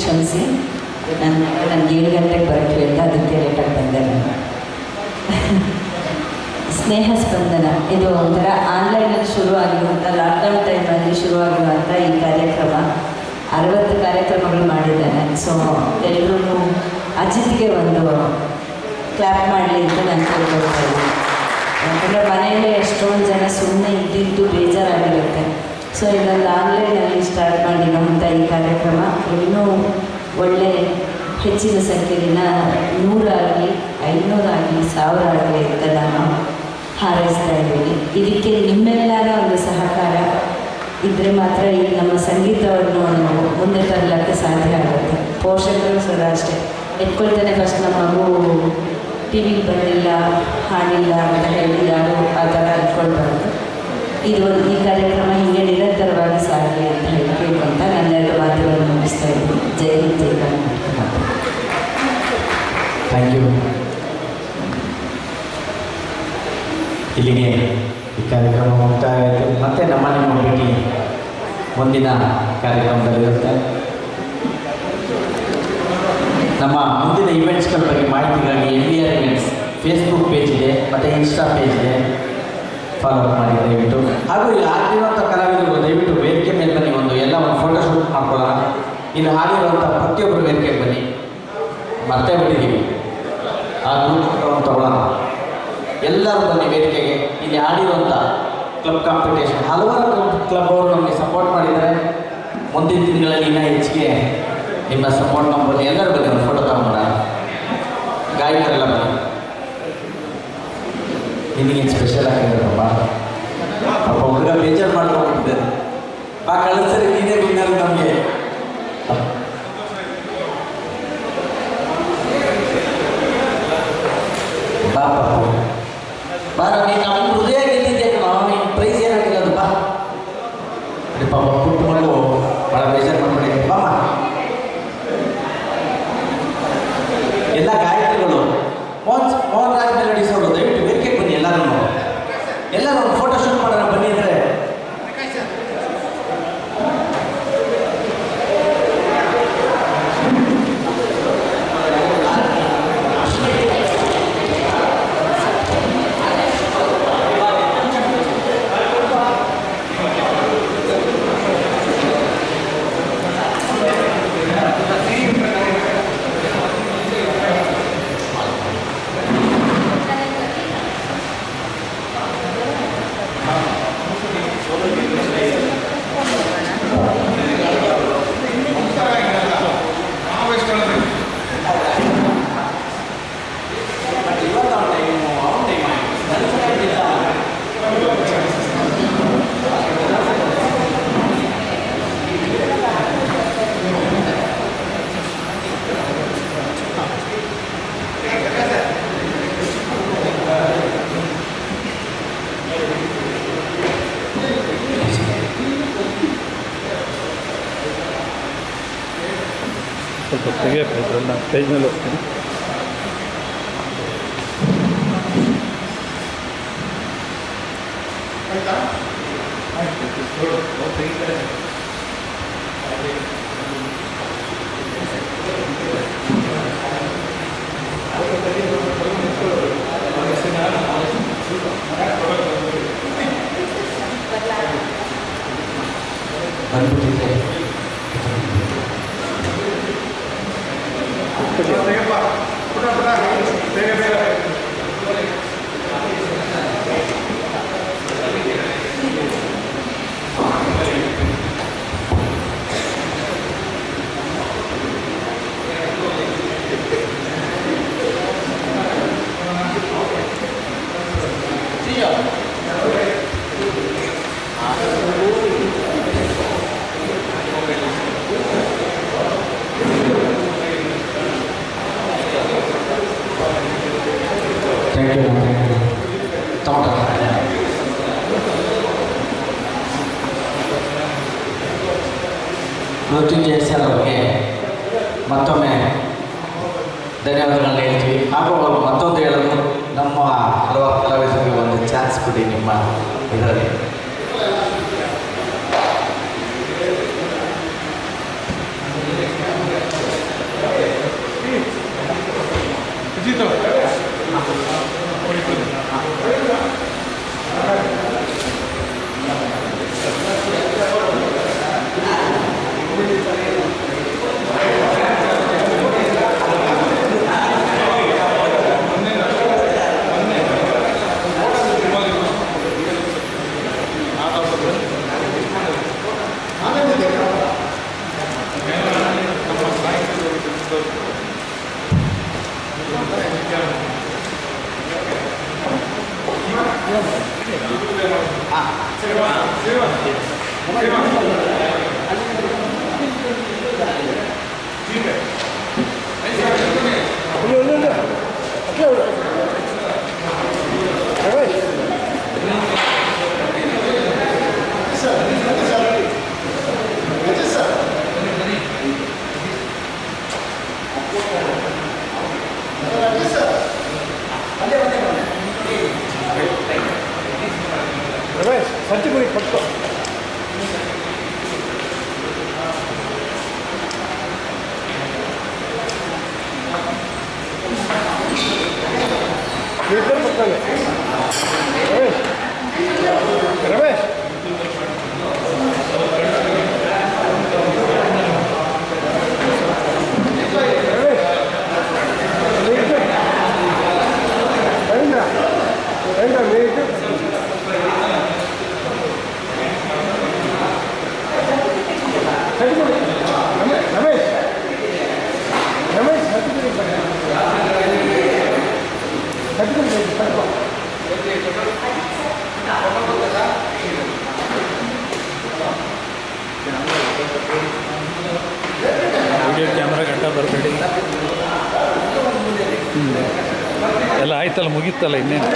ಕ್ಷಮಿಸಿ. ನನಗೆ 7 ಗಂಟೆಗೆ ಬರೋಕ್ಕೆ ಹೇಳಿದೆ, ಅದಕ್ಕೆ ಲೇಟಾಗಿ ಬಂದೆ ನಾನು. ಸ್ನೇಹ ಸ್ಪಂದನ ಇದು ಒಂಥರ ಆನ್ಲೈನಲ್ಲಿ ಶುರುವಾಗಿರುವಂಥ ಲಾಕ್ಡೌನ್ ಟೈಮಲ್ಲಿ ಶುರುವಾಗಿರುವಂಥ ಈ ಕಾರ್ಯಕ್ರಮ 60 ಕಾರ್ಯಕ್ರಮಗಳು ಮಾಡಿದ್ದೇನೆ. ಸೊ ಎಲ್ಲರೂ ಅಜಿತ್ಗೆ ಒಂದು ಕ್ಲಾಪ್ ಮಾಡಲಿ ಅಂತ ನಾನು ಕೇಳ್ಕೊಳ್ತಾ ಇದ್ದೀನಿ. ಯಾಕಂದರೆ ಮನೆಯಲ್ಲೇ ಎಷ್ಟೊಂದು ಜನ ಸುಮ್ಮನೆ ಇದ್ದಿದ್ದು ಬೇಜಾರಾಗಿರುತ್ತೆ. ಸೊ ಇದೊಂದು ಆನ್ಲೈನಲ್ಲಿ ಸ್ಟಾರ್ಟ್ ಮಾಡಿರೋಂಥ ಈ ಕಾರ್ಯಕ್ರಮ ಇನ್ನೂ ಒಳ್ಳೆ ಹೆಚ್ಚಿನ ಸಂಖ್ಯೆಯ 100 ಆಗಲಿ 500 ಆಗಲಿ 1000 ಆಗಲಿ ಅಂತ ನಾನು ಹಾರೈಸ್ತಾ ಇದ್ದೀನಿ. ಇದಕ್ಕೆ ನಿಮ್ಮೆಲ್ಲರ ಒಂದು ಸಹಕಾರ ಇದ್ದರೆ ಮಾತ್ರ ಈ ನಮ್ಮ ಸಂಗೀತವನ್ನು ನಾವು ಮುಂದೆ ತರಲಿಕ್ಕೆ ಸಾಧ್ಯ ಆಗುತ್ತೆ. ಪೋಷಕರು ಸದಾ ಅಷ್ಟೇ ಎತ್ಕೊಳ್ತಾನೆ ಫಸ್ಟ್ ನಮ್ಮ ಮಗು ಟಿ ವಿಲಿ ಬಂದಿಲ್ಲ ಹಾಡಿಲ್ಲ ಅಂತ ಹೇಳಿ ಯಾರು ಆ ಥರ ಅಂದ್ಕೊಳ್ಬಾರ್ದು. ಇದು ಈ ಕಾರ್ಯಕ್ರಮ ಹೀಗೆ ನಿರಂತರವಾಗಿ ಸಾಗಲಿ ಅಂತ ಹೇಳಿ ಕೇಳ್ಕೊಂತ ನನ್ನೆರಡು ಮಾತುಗಳನ್ನು ಮುಗಿಸ್ತಾ ಇದ್ದೀನಿ. ಜೈ ಹಿಂದ್, ಜೈ ಕರ್ನಾಟಕ. Thank you. ಇಲ್ಲಿಗೆ ಈ ಕಾರ್ಯಕ್ರಮ ಮುಕ್ತಾಯ ಆಯಿತು. ಮತ್ತು ನಮ್ಮ ಭೇಟಿ ಮುಂದಿನ ಕಾರ್ಯಕ್ರಮದಲ್ಲಿರುತ್ತೆ. ನಮ್ಮ ಮುಂದಿನ ಇವೆಂಟ್ಸ್ಗಳ ಬಗ್ಗೆ ಮಾಹಿತಿಗಾಗಿ MVR ಇವೆಂಟ್ಸ್ ಫೇಸ್ಬುಕ್ ಪೇಜ್ ಇದೆ ಮತ್ತು ಇನ್ಸ್ಟಾ ಪೇಜ್ ಇದೆ, ಫಾಲೋ ಅಪ್ ಮಾಡಿ ದಯವಿಟ್ಟು. ಹಾಗೂ ಇಲ್ಲಿ ಹಾಡಿರುವಂಥ ಕಲಾವಿದರು ದಯವಿಟ್ಟು ವೇದಿಕೆ ಮೇಲೆ ಬನ್ನಿ, ಒಂದು ಫೋಟೋಶೂಟ್ ಮಾಡ್ಕೊಳ್ಳೋಣ. ಇಲ್ಲಿ ಹಾಡಿರುವಂಥ ಪ್ರತಿಯೊಬ್ಬರು ವೇದಿಕೆಗೆ ಬನ್ನಿ. ಮರ್ತೇ ಬಿಟ್ಟಿದ್ದೀವಿ, ಆ ಗ್ರೂಪ್ ತಗೊಳ್ಳೋಣ. ಎಲ್ಲರೂ ಬನ್ನಿ ವೇದಿಕೆಗೆ. ಇಲ್ಲಿ ಆಡಿರುವಂಥ ಕ್ಲಬ್ ಕಾಂಪಿಟೇಷನ್ ಹಲವಾರು ಕ್ಲಬ್ ಅವರು ನಮಗೆ ಸಪೋರ್ಟ್ ಮಾಡಿದ್ದಾರೆ. ಮುಂದಿನ ದಿನಗಳಲ್ಲಿ ಇನ್ನೂ ಹೆಚ್ಚಿಗೆ ನಿಮ್ಮ ಸಪೋರ್ಟ್ ನಂಬೋದು. ಎಲ್ಲರೂ ಬನ್ನಿ, ಒಂದು ಫೋಟೋ ತಗೊಂಬೋಣ. ಗಾಯಕರೆಲ್ಲ ಬನ್ನಿ. ನಿನಗೇನು ಸ್ಪೆಷಲ್ ಆಗಿರೋದಪ್ಪ, ಪಾಪ ಹುಡುಗ ಬೇಜಾರು ಮಾಡ್ಕೊಂಡ್ಬಿಟ್ಟಿದ್ದಾರೆ. ಬಾ ಕಳಿಸ್ತಾರೆ, ನೀನೇ ವಿನ್ನರ್ ನಮಗೆ. ಬಾ ಪಾಪ, ಬಾರ, ನೀನು ನಮ್ಮ ಹೃದಯ ಗೆದ್ದಿದ್ದೆ. ನೀನು ಪ್ರೈಸ್ ಏನಾಗಿರೋದು ಬಾ. ಪಾಪ ಪುಟ್ಟ ಮಗಳು ಭಾಳ ಬೇಜಾರು ಮಾಡ್ಕೊಂಡಿದ್ದೆ. ಬಾಮ ಎಲ್ಲ ಗಾಯಕರುಗಳು ಮೋಹನ್ ರಾಜ್ ಮೆಲೋಡಿಸ್ ಅವರು ದಯವಿಟ್ಟು ವೇದಿಕೆಗೆ ಬನ್ನಿ. ಎಲ್ಲರೂ ಒಂದು ಫೋಟೋ ಶೂಟ್ ಮಾಡೋಣ ಬನ್ನಿ. ಅಂದರೆ ಸ್ವಲ್ಪ ತೆಗಿಯಪ್ಪ, ಇದೆಲ್ಲ ಪೇಜ್ ಮೇಲೆ ಹೋಗ್ತೀನಿ. ಮೃತ್ಯುಂಜಯ ಸರ್ ಅವರಿಗೆ ಮತ್ತೊಮ್ಮೆ ಧನ್ಯವಾದಗಳನ್ನ ಹೇಳ್ತೀವಿ. ಹಾಗೂ ಅವರು ಮತ್ತೊಂದು ಹೇಳೋದು, ನಮ್ಮ ಹಲವಾರು ಕಲಾವಿದರಿಗೆ ಒಂದು ಚಾನ್ಸ್ ಕೊಡಿ ನಿಮ್ಮ ಇದರಲ್ಲಿ. ರಮೇಶ್ ಸಂಚಿಗುರಿ ಪಟ್ಟು ಪಡ್ತಾನೆ ರಮೇಶ್ ರಮೇಶ್ ವಿಡಿಯೋ ಕ್ಯಾಮ್ರಾ ಗಂಟ ಬರಬೇಡಿ ಎಲ್ಲ ಆಯ್ತಲ್ಲ ಮುಗೀತಲ್ಲ ಇನ್ನೇನು